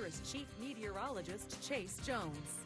here is Chief Meteorologist Chase Jones.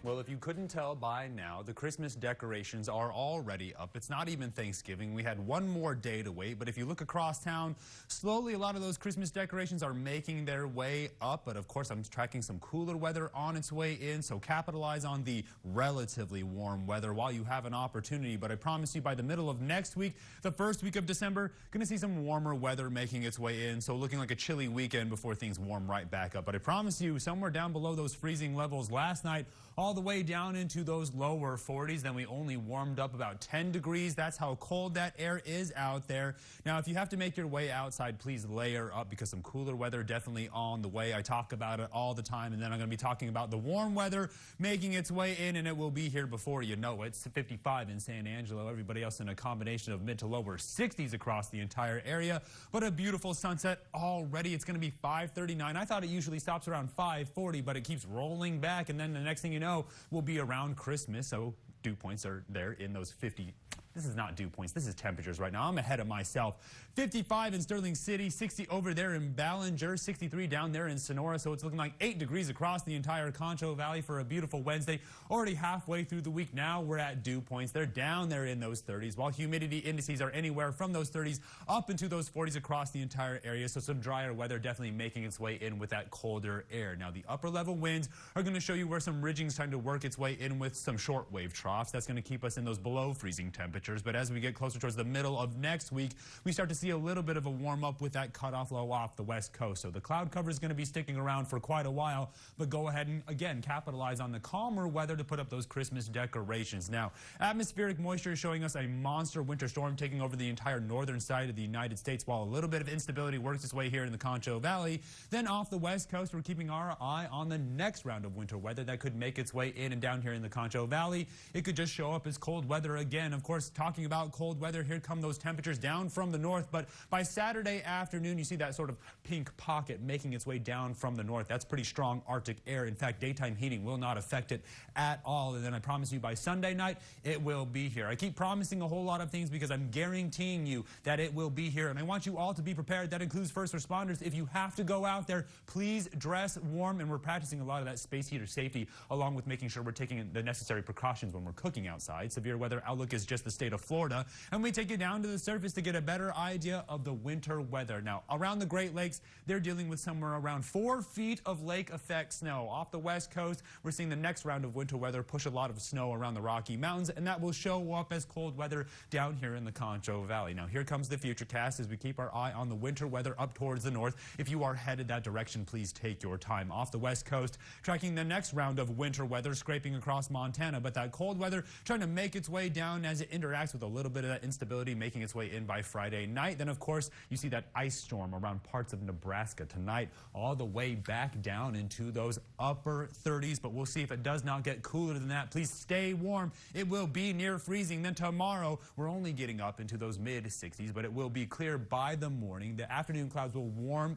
Well, if you couldn't tell by now, the Christmas decorations are already up. It's not even Thanksgiving. We had one more day to wait, but if you look across town, slowly a lot of those Christmas decorations are making their way up. But of course, I'm tracking some cooler weather on its way in, so capitalize on the relatively warm weather while you have an opportunity. But I promise you, by the middle of next week, the first week of December, going to see some warmer weather making its way in, so looking like a chilly weekend before things warm right back up. But I promise you, somewhere down below those freezing levels last night, all the way down into those lower 40s. Then we only warmed up about 10 degrees. That's how cold that air is out there. Now, if you have to make your way outside, please layer up because some cooler weather definitely on the way. I talk about it all the time, and then I'm going to be talking about the warm weather making its way in, and it will be here before you know it. It's 55 in San Angelo. Everybody else in a combination of mid to lower 60s across the entire area. But a beautiful sunset already. It's going to be 5:39. I thought it usually stops around 5:40, but it keeps rolling back, and then the next thing you know, we'll be around Christmas, so dew points are there in those 50. This is not dew points. This is temperatures right now. I'm ahead of myself. 55 in Sterling City, 60 over there in Ballinger, 63 down there in Sonora. So it's looking like 8 degrees across the entire Concho Valley for a beautiful Wednesday. Already halfway through the week now, we're at dew points. They're down there in those 30s, while humidity indices are anywhere from those 30s up into those 40s across the entire area. So some drier weather definitely making its way in with that colder air. Now, the upper level winds are going to show you where some ridging is trying to work its way in with some shortwave troughs. That's going to keep us in those below freezing temperatures. But as we get closer towards the middle of next week, we start to see a little bit of a warm up with that cutoff low off the west coast. So the cloud cover is going to be sticking around for quite a while, but go ahead and again capitalize on the calmer weather to put up those Christmas decorations. Now, atmospheric moisture is showing us a monster winter storm taking over the entire northern side of the United States, while a little bit of instability works its way here in the Concho Valley. Then off the west coast, we're keeping our eye on the next round of winter weather that could make its way in and down here in the Concho Valley. It could just show up as cold weather again. Of course, talking about cold weather, here come those temperatures down from the north, but by Saturday afternoon, you see that sort of pink pocket making its way down from the north. That's pretty strong Arctic air. In fact, daytime heating will not affect it at all. And then I promise you, by Sunday night, it will be here. I keep promising a whole lot of things because I'm guaranteeing you that it will be here. And I want you all to be prepared. That includes first responders. If you have to go out there, please dress warm. And we're practicing a lot of that space heater safety, along with making sure we're taking the necessary precautions when we're cooking outside. Severe weather outlook is just the state of Florida. And we take you down to the surface to get a better idea of the winter weather. Now, around the Great Lakes, they're dealing with somewhere around 4 feet of lake effect snow. Off the west coast, we're seeing the next round of winter weather push a lot of snow around the Rocky Mountains, and that will show up as cold weather down here in the Concho Valley. Now, here comes the futurecast as we keep our eye on the winter weather up towards the north. If you are headed that direction, please take your time. Off the west coast, tracking the next round of winter weather scraping across Montana, but that cold weather trying to make its way down as it interacts with a little bit of that instability making its way in by Friday night. Then, of course, you see that ice storm around parts of Nebraska tonight, all the way back down into those upper 30s. But we'll see if it does not get cooler than that. Please stay warm. It will be near freezing. Then tomorrow, we're only getting up into those mid 60s, but it will be clear by the morning. The afternoon clouds will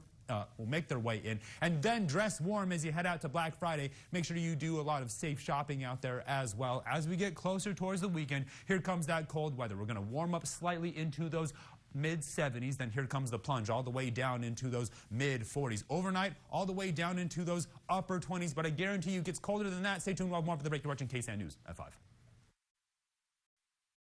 make their way in, and then dress warm as you head out to Black Friday. Make sure you do a lot of safe shopping out there as well. As we get closer towards the weekend, here comes that cold weather. We're going to warm up slightly into those mid 70s. Then here comes the plunge all the way down into those mid 40s. Overnight, all the way down into those upper 20s. But I guarantee you it gets colder than that. Stay tuned while more for the break. You're watching KSAN News at 5.